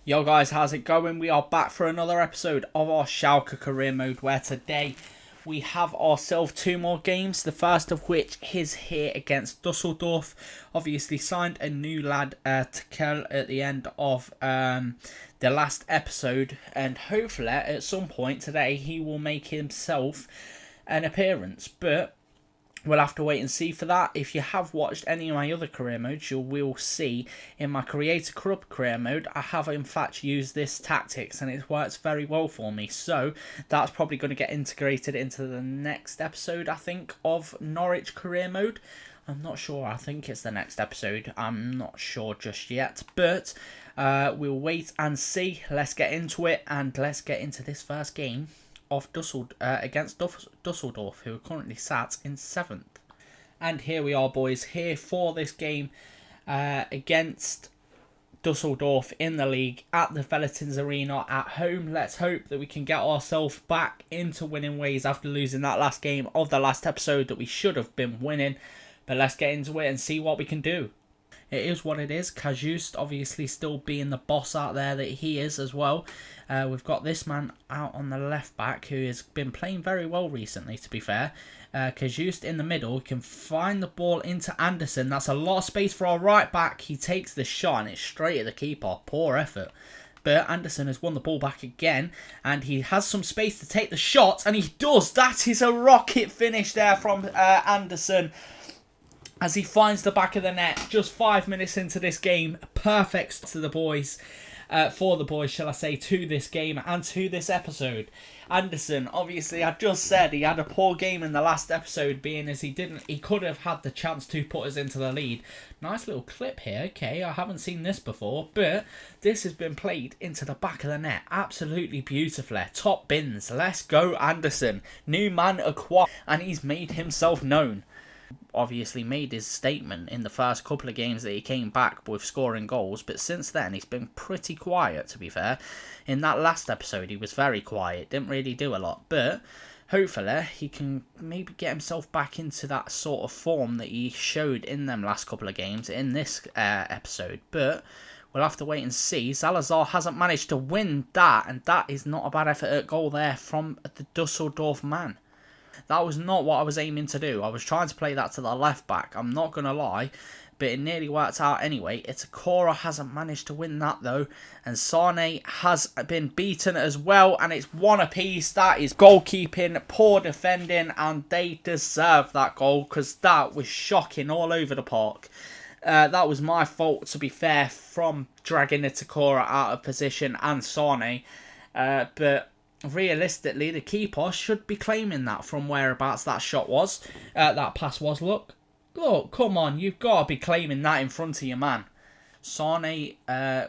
Yo guys, how's it going? We are back for another episode of our Schalke career mode, where today we have ourselves two more games. The first of which is here against Dusseldorf. Obviously signed a new lad, Tekel, at the end of the last episode, and hopefully at some point today he will make himself an appearance, but we'll have to wait and see for that. If you have watched any of my other career modes, you will see in my Creator Club career mode, I have in fact used this tactics and it works very well for me. So that's probably going to get integrated into the next episode, I think, of Norwich career mode. I'm not sure. I think it's the next episode. I'm not sure just yet. But we'll wait and see. Let's get into it and let's get into this first game of against Dusseldorf, who are currently sat in 7th. And here we are, boys, here for this game against Dusseldorf in the league at the Velletins Arena at home. Let's hope that we can get ourselves back into winning ways after losing that last game of the last episode that we should have been winning. But let's get into it and see what we can do. It is what it is. Kajust obviously still being the boss out there that he is as well. We've got this man out on the left back who has been playing very well recently, to be fair. Kajust in the middle can find the ball into Anderson. That's a lot of space for our right back. He takes the shot and it's straight at the keeper. Poor effort. But Anderson has won the ball back again, and he has some space to take the shot, and he does. That is a rocket finish there from Anderson, as he finds the back of the net just 5 minutes into this game. Perfect to the boys, for the boys, shall I say, to this game and to this episode. Anderson, obviously, I just said he had a poor game in the last episode, being as he could have had the chance to put us into the lead. Nice little clip here. Okay, I haven't seen this before, but this has been played into the back of the net absolutely beautifully. Top bins. Let's go, Anderson. New man acquired, and he's made himself known. Obviously made his statement in the first couple of games that he came back with scoring goals, but since then he's been pretty quiet, to be fair. In that last episode he was very quiet, didn't really do a lot, but hopefully he can maybe get himself back into that sort of form that he showed in them last couple of games in this episode. But we'll have to wait and see. Salazar hasn't managed to win that, and that is not a bad effort at goal there from the Dusseldorf man. That was not what I was aiming to do. I was trying to play that to the left back, I'm not going to lie, but it nearly worked out anyway. Itakura hasn't managed to win that though, and Sane has been beaten as well, and it's one apiece. That is goalkeeping, poor defending, and they deserve that goal because that was shocking all over the park. That was my fault, to be fair, from dragging Itakura out of position and Sane, but realistically, the keeper should be claiming that from whereabouts that shot was. That pass was. Look, come on. You've got to be claiming that in front of your man. Sane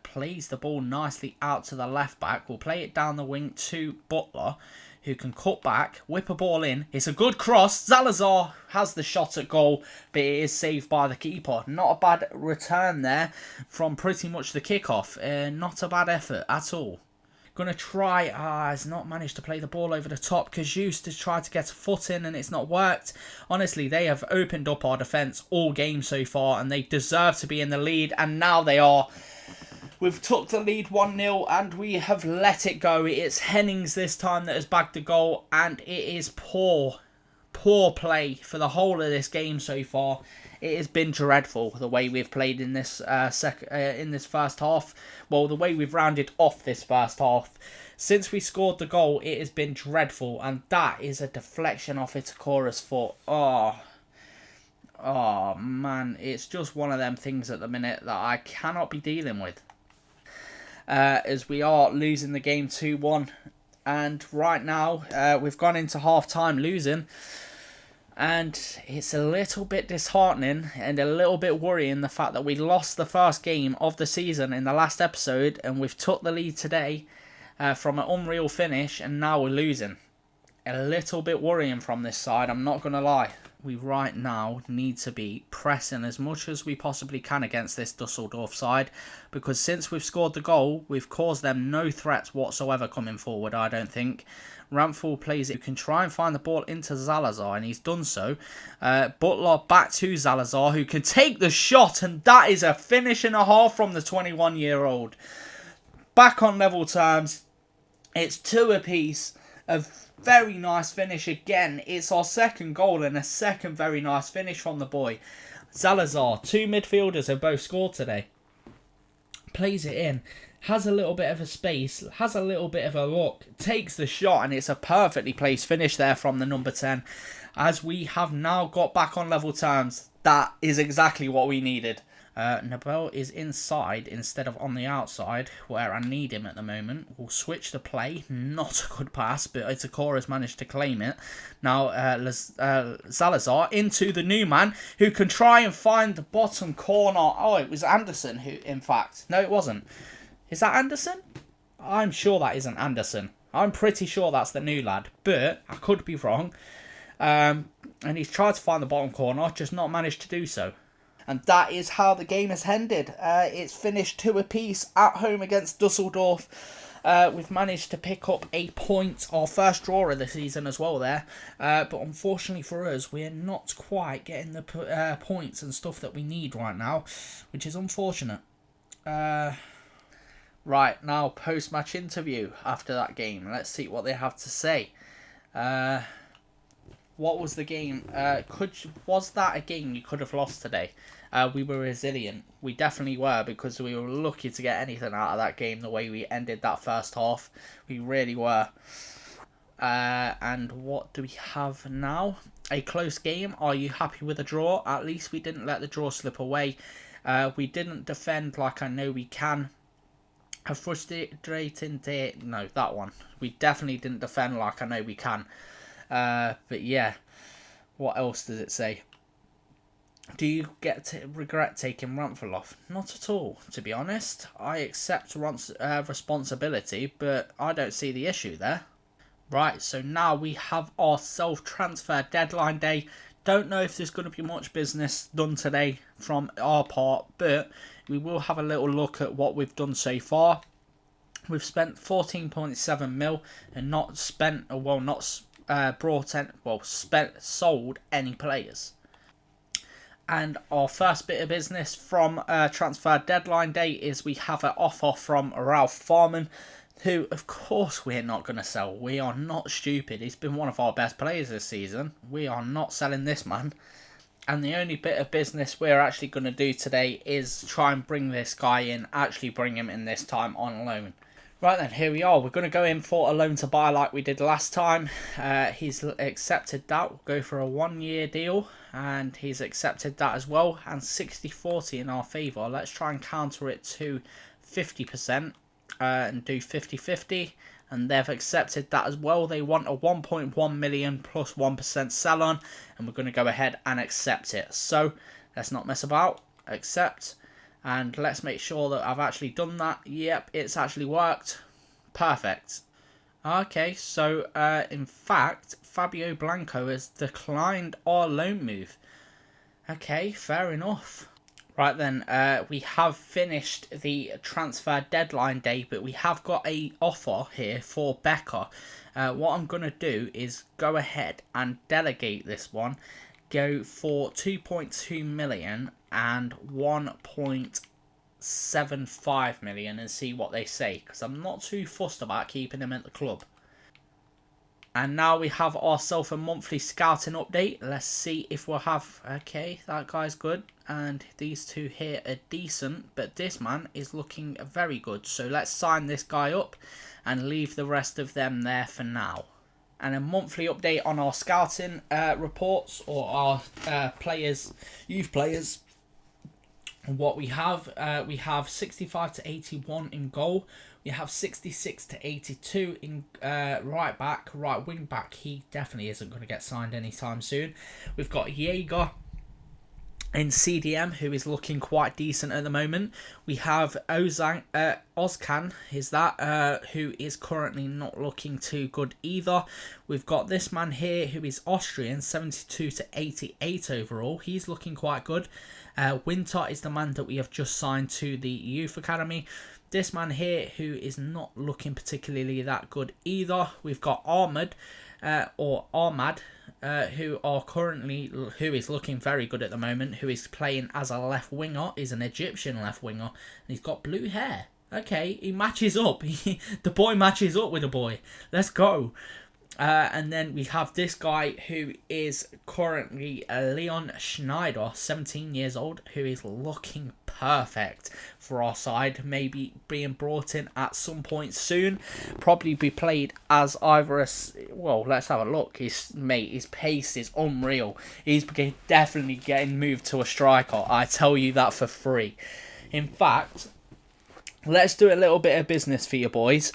plays the ball nicely out to the left back. We'll play it down the wing to Butler, who can cut back, whip a ball in. It's a good cross. Salazar has the shot at goal, but it is saved by the keeper. Not a bad return there from pretty much the kickoff. Not a bad effort at all. Going to try, has not managed to play the ball over the top. Kajust has tried to get a foot in and it's not worked. Honestly, they have opened up our defence all game so far and they deserve to be in the lead, and now they are. We've took the lead 1-0 and we have let it go. It's Hennings this time that has bagged the goal, and it is poor play for the whole of this game so far. It has been dreadful the way we've played in this first half. Well, the way we've rounded off this first half. Since we scored the goal, it has been dreadful, and that is a deflection off Itakura's foot. Oh man, it's just one of them things at the minute that I cannot be dealing with. As we are losing the game 2-1, and right now we've gone into half-time losing. And it's a little bit disheartening and a little bit worrying, the fact that we lost the first game of the season in the last episode, and we've took the lead today from an unreal finish, and now we're losing. A little bit worrying from this side, I'm not going to lie. We right now need to be pressing as much as we possibly can against this Dusseldorf side, because since we've scored the goal, we've caused them no threats whatsoever coming forward, I don't think. Ramphal plays it. You can try and find the ball into Salazar, and he's done so. Butler back to Salazar, who can take the shot, and that is a finish and a half from the 21-year-old. back on level terms. It's 2 apiece. A very nice finish again. It's our second goal and a second very nice finish from the boy. Salazar, 2 midfielders have both scored today. Plays it in. Has a little bit of a space. Has a little bit of a look. Takes the shot and it's a perfectly placed finish there from the number 10. As we have now got back on level terms. That is exactly what we needed. Nabel is inside instead of on the outside where I need him at the moment. We'll switch the play. Not a good pass, but Itakura has managed to claim it. Now Salazar into the new man who can try and find the bottom corner. Oh, it was Anderson who, in fact. No, it wasn't. Is that Anderson? I'm sure that isn't Anderson. I'm pretty sure that's the new lad, but I could be wrong. And he's tried to find the bottom corner, just not managed to do so. And that is how the game has ended. It's finished 2 apiece at home against Dusseldorf. We've managed to pick up a point, our first draw of the season as well there. But unfortunately for us, we're not quite getting the points and stuff that we need right now, which is unfortunate. Right, now post-match interview after that game. Let's see what they have to say. What was the game? Was that a game you could have lost today? We were resilient. We definitely were, because we were lucky to get anything out of that game the way we ended that first half. We really were. And what do we have now? A close game. Are you happy with the draw? At least we didn't let the draw slip away. We didn't defend like I know we can. A frustrating day. No, that one. We definitely didn't defend like I know we can. But yeah, what else does it say? Do you regret taking Ramphel off? Not at all, to be honest. I accept responsibility, but I don't see the issue there. Right, so now we have our self-transfer deadline day. Don't know if there's going to be much business done today from our part, but we will have a little look at what we've done so far. We've spent 14.7 mil and not spent, well, not sold any players. And our first bit of business from transfer deadline day is we have an offer from Ralph Farman, who of course we're not going to sell. We are not stupid. He's been one of our best players this season. We are not selling this man. And the only bit of business we're actually going to do today is try and bring this guy in, actually bring him in this time on loan. Right then, here we are. We're going to go in for a loan to buy like we did last time. He's accepted that. We'll go for a 1-year deal. And he's accepted that as well. And 60-40 in our favour. Let's try and counter it to 50% and do 50-50. And they've accepted that as well. They want a 1.1 million plus 1% sell on. And we're going to go ahead and accept it. So let's not mess about. Accept. And let's make sure that I've actually done that. Yep, it's actually worked. Perfect. Okay, so in fact, Fabio Blanco has declined our loan move. Okay, fair enough. Right then, we have finished the transfer deadline day, but we have got a offer here for Becker. What I'm going to do is go ahead and delegate this one. Go for 2.2 million and 1.75 million and see what they say, because I'm not too fussed about keeping him at the club. And now we have ourselves a monthly scouting update. Let's see if we'll have... Okay, that guy's good. And these two here are decent. But this man is looking very good. So let's sign this guy up and leave the rest of them there for now. And a monthly update on our scouting reports, or our players, youth players. What we have 65 to 81 in goal. We have 66 to 82 in right back, right wing back. He definitely isn't going to get signed anytime soon. We've got Jaeger in CDM, who is looking quite decent at the moment. We have Ozcan, who is currently not looking too good either. We've got this man here, who is Austrian, 72 to 88 overall. He's looking quite good. Winter is the man that we have just signed to the youth academy. This man here, who is not looking particularly that good either. We've got Ahmad, who is looking very good at the moment, who is playing as a left winger, is an Egyptian left winger, and he's got blue hair. Okay, he matches up. The boy matches up with the boy. Let's go. And then we have this guy who is currently Leon Schneider, 17 years old, who is looking perfect for our side. Maybe being brought in at some point soon. Probably be played as either a... Well, let's have a look. His pace is unreal. He's definitely getting moved to a striker. I tell you that for free. In fact, let's do a little bit of business for you boys.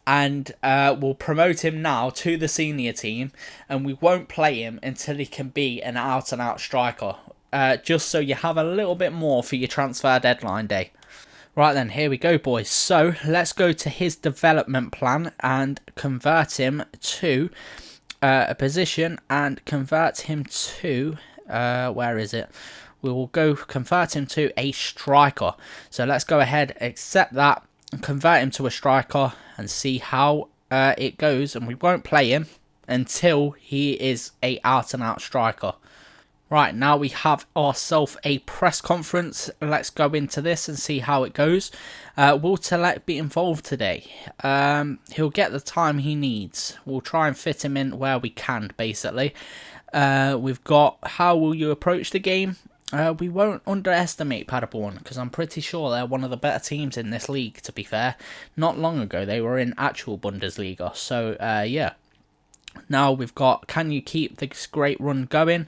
And we'll promote him now to the senior team, and we won't play him until he can be an out-and-out striker, just so you have a little bit more for your transfer deadline day. Right then, here we go, boys. So let's go to his development plan and convert him to a position, and convert him to where is it? We will go convert him to a striker. So let's go ahead, accept that, and convert him to a striker and see how it goes. And we won't play him until he is a out-and-out striker. Right, now we have ourselves a press conference. Let's go into this and see how it goes. Will Telek be involved today? He'll get the time he needs. We'll try and fit him in where we can, basically. We've got, how will you approach the game? We won't underestimate Paderborn, because I'm pretty sure they're one of the better teams in this league, to be fair. Not long ago, they were in actual Bundesliga. So, yeah. Now we've got, can you keep this great run going?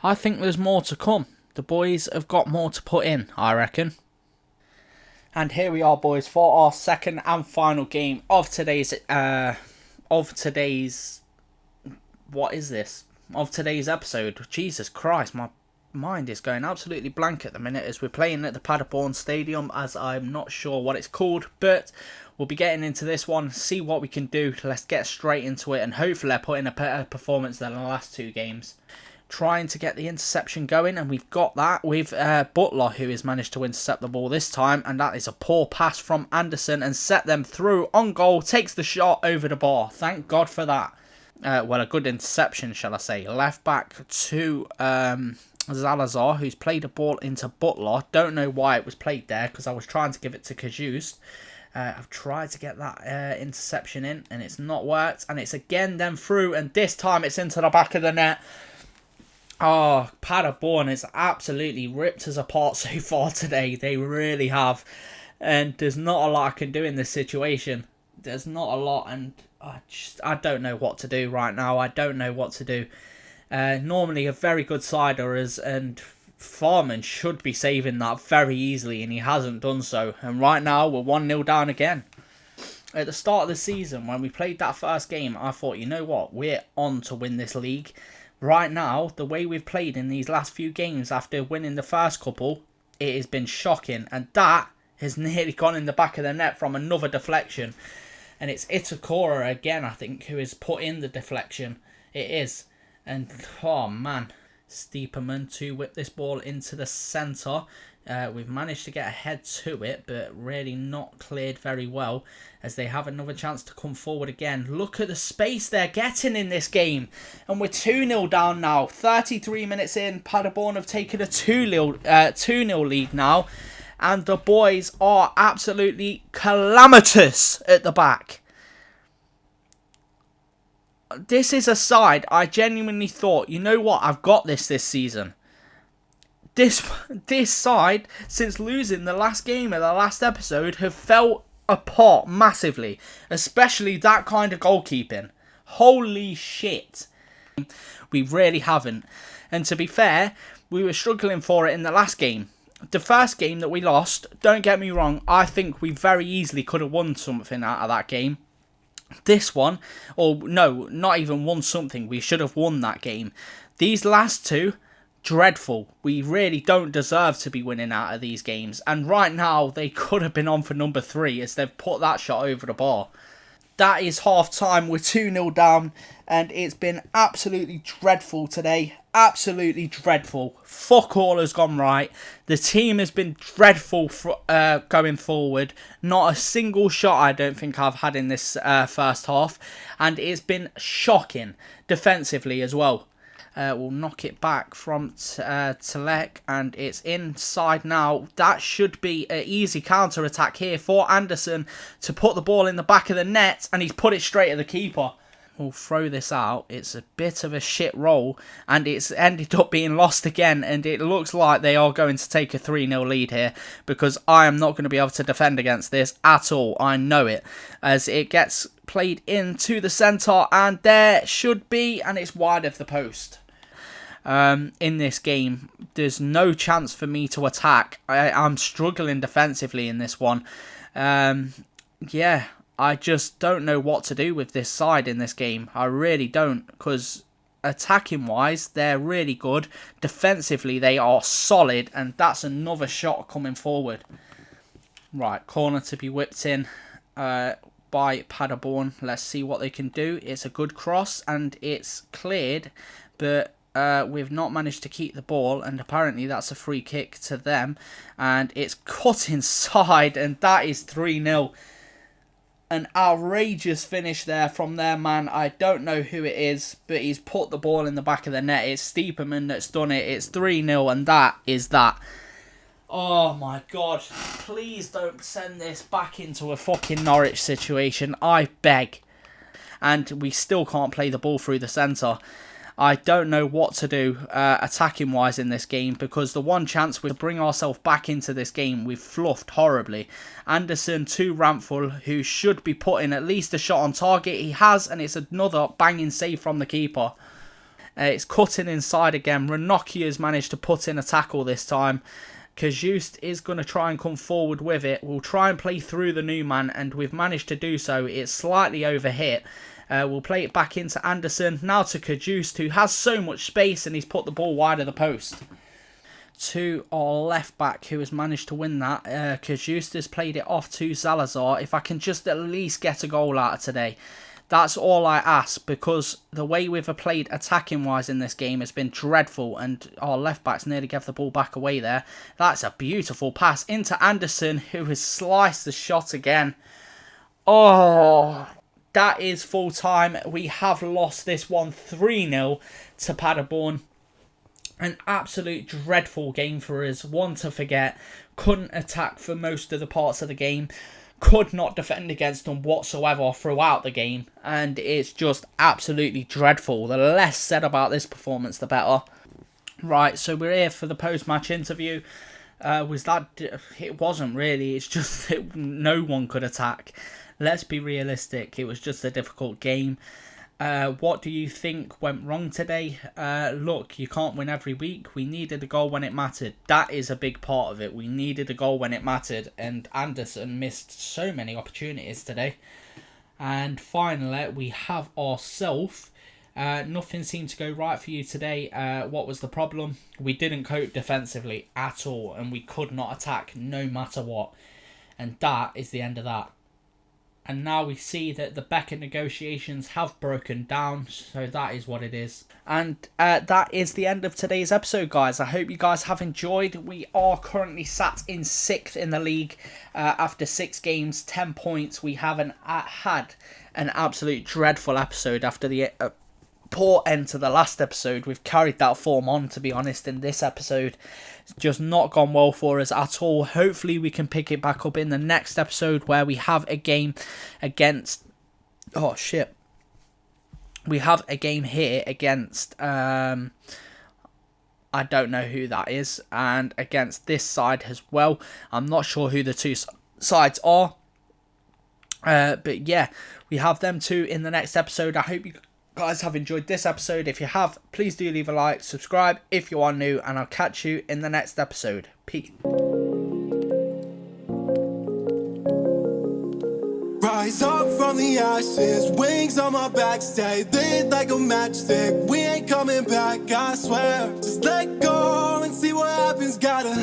I think there's more to come. The boys have got more to put in, I reckon. And here we are, boys, for our second and final game of today's... What is this? Of today's episode. Jesus Christ, my mind is going absolutely blank at the minute as we're playing at the Paderborn Stadium, as I'm not sure what it's called, but we'll be getting into this one, see what we can do. Let's get straight into it, and hopefully I put in a better performance than the last two games. Trying to get the interception going, and we've got that with Butler, who has managed to intercept the ball this time, and that is a poor pass from Anderson and set them through on goal, takes the shot over the bar. Thank God for that. Well, a good interception, shall I say. Left back to Zalazar, who's played a ball into Butler. Don't know why it was played there, because I was trying to give it to Kajust. I've tried to get that interception in, and it's not worked. And it's again then through, and this time it's into the back of the net. Oh, Paderborn has absolutely ripped us apart so far today. They really have. And there's not a lot I can do in this situation. There's not a lot, and I don't know what to do right now. I don't know what to do. Normally a very good sider and Farman should be saving that very easily, and he hasn't done so. And right now we're 1-0 down again. At the start of the season, when we played that first game, I thought, you know what, we're on to win this league. Right now, the way we've played in these last few games after winning the first couple, it has been shocking. And that has nearly gone in the back of the net from another deflection. And it's Itakura again, I think, who has put in the deflection. It is. And, oh man, Stiepermann to whip this ball into the centre. We've managed to get ahead to it, but really not cleared very well, as they have another chance to come forward again. Look at the space they're getting in this game. And we're 2-0 down now. 33 minutes in, Paderborn have taken a 2-0 lead now. And the boys are absolutely calamitous at the back. This is a side I genuinely thought, you know what, I've got this season. This side, since losing the last game of the last episode, have fell apart massively. Especially that kind of goalkeeping. Holy shit. We really haven't. And to be fair, we were struggling for it in the last game. The first game that we lost, don't get me wrong, I think we very easily could have won something out of that game. This one, or no, not even won something, we should have won that game. These last two, dreadful. We really don't deserve to be winning out of these games. And right now, they could have been on for number 3 as they've put that shot over the bar. That is half time. We're 2-0 down. And it's been absolutely dreadful today. Absolutely dreadful. Fuck all has gone right. The team has been dreadful going forward. Not a single shot I don't think I've had in this first half. And it's been shocking defensively as well. We'll knock it back from Telek, and it's inside now. That should be an easy counter-attack here for Anderson to put the ball in the back of the net, and he's put it straight at the keeper. We'll throw this out. It's a bit of a shit roll, and it's ended up being lost again, and it looks like they are going to take a 3-0 lead here, because I am not going to be able to defend against this at all. I know it, as it gets played into the centre, and there should be, and it's wide of the post. In this game, there's no chance for me to attack. I'm struggling defensively in this one. Yeah, I just don't know what to do with this side in this game. I really don't, because attacking wise, they're really good. Defensively, they are solid, and that's another shot coming forward. Right, corner to be whipped in by Paderborn. Let's see what they can do. It's a good cross, and it's cleared, but we've not managed to keep the ball, and apparently that's a free kick to them, and it's cut inside, and that is 3-0. An outrageous finish there from their man. I don't know who it is, but he's put the ball in the back of the net. It's Stiepermann that's done it. It's 3-0, and that is that. Oh my god. Please don't send this back into a fucking Norwich situation. I beg. And we still can't play the ball through the centre. I don't know what to do attacking wise in this game, because the one chance we bring ourselves back into this game, we've fluffed horribly. Anderson to Ramphel, who should be putting at least a shot on target. He has, and it's another banging save from the keeper. It's cutting inside again. Ranocchia has managed to put in a tackle this time. Kajust is going to try and come forward with it. We'll try and play through the new man, and we've managed to do so. It's slightly overhit. We'll play it back into Anderson. Now to Kajust, who has so much space, and he's put the ball wide of the post. To our left back, who has managed to win that. Kajust has played it off to Salazar. If I can just at least get a goal out of today. That's all I ask, because the way we've played attacking-wise in this game has been dreadful, and our left-backs nearly gave the ball back away there. That's a beautiful pass into Anderson, who has sliced the shot again. Oh, that is full-time. We have lost this one 3-0 to Paderborn. An absolute dreadful game for us, one to forget. Couldn't attack for most of the parts of the game. Could not defend against them whatsoever throughout the game, and it's just absolutely dreadful. The less said about this performance, the better. Right, so we're here for the post-match interview. It wasn't really. It's just that no one could attack. Let's be realistic. It was just a difficult game. What do you think went wrong today? Look, you can't win every week. We needed a goal when it mattered. That is a big part of it. We needed a goal when it mattered, and Anderson missed so many opportunities today. And finally, we have ourselves. Nothing seemed to go right for you today. What was the problem? We didn't cope defensively at all, and we could not attack no matter what. And that is the end of that. And now we see that the Becker negotiations have broken down. So that is what it is. And that is the end of today's episode, guys. I hope you guys have enjoyed. We are currently sat in 6th in the league. After 6 games, 10 points. We haven't had an absolute dreadful episode after the poor end to the last episode. We've carried that form on, to be honest, in this episode. It's just not gone well for us at all. Hopefully we can pick it back up in the next episode, where we have a game against... Oh, shit. We have a game here against... I don't know who that is. And against this side as well. I'm not sure who the two sides are. But yeah, we have them two in the next episode. I hope you guys have enjoyed this episode. If you have, please do leave a like, subscribe if you are new, and I'll catch you in the next episode. Peace. Rise up from the ashes, wings on my back, stay lit like a matchstick. We ain't coming back, I swear. Just let go and see what happens. Gotta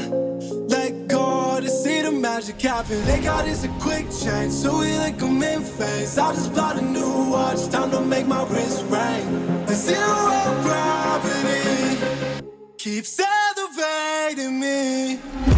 let go to see the magic happen. They got us a quick change, so we like them in phase. I just bought a new watch, time to make my wrist ring. The zero gravity keeps elevating me.